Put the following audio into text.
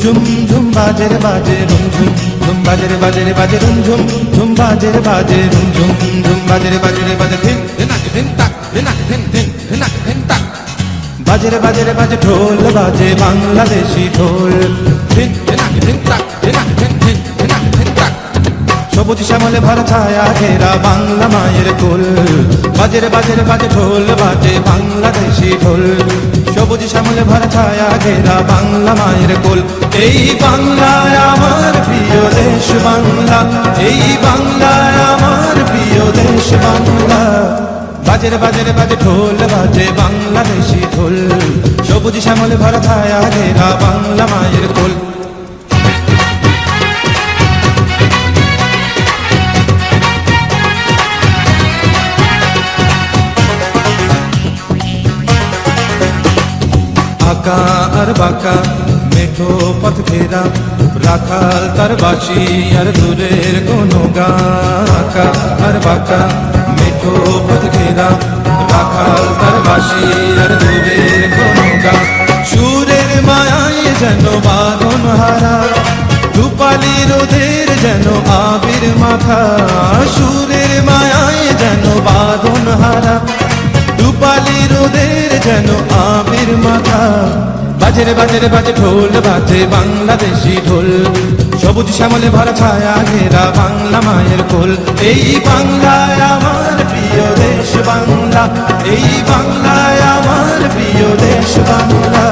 ঝুম ঝুম বাজে রে বাজে রুম ঝুম ঝুম বাজে রে বাজে রে বাজে রুম ঝুম ঝুম বাজে রে বাজে রুম ঝুম ঝুম বাজে রে বাজে ধিন ধিনাক ধিন তাক ধিনাক ধিন ধিন ধিনাক ধিন তাক বাজে রে বাজে ঢোল বাজে বাংলাদেশি ঢোল ধিন ধিনাক ধিন তাক ধিনাক ধিন ধিন ধিনাক ধিন তাক সবুজ শ্যামলে ভরা ছায়া ঘেরা বাংলা মায়ের কোল বাজে রে বাজে ঢোল বাজে বাংলাদেশি ঢোল সবুজ শ্যামলে ভরা ছায়া ঘেরা বাংলা মায়ের কোল এই বাংলায় আমার প্রিয় দেশ বাংলা এই বাংলায় আমার প্রিয় দেশ বাংলা বাজে রে বাজে ঢোল বাজে বাংলাদেশি ঢোল সবুজ শ্যামলে ভরা ছায়া ঘেরা বাংলা মায়ের কোল আঁকা আর বাঁকা মেঠো পথ ঘেরা রাখাল তার বাঁশি আর দূরের কোনো গান আঁকা আর বাঁকা মেঠো পথ ঘেরা রাখাল তার বাঁশি আর দূরের কোনো গান সুরের মায়ায় যেন বাঁধন হারা রূপালি রোদের যেন আবির মাথা সুরের মায়ায় যেন বাঁধন হারা রূপালি রোদের যেন আবির মাথা বাজে রে বাজে ঢোল বাজে বাংলাদেশি ঢোল সবুজ শ্যামলে ভরা ছায়া ঘেরা বাংলা মায়ের কোল এই বাংলায় আমার প্রিয় দেশ বাংলা এই বাংলায় আমার প্রিয় দেশ বাংলা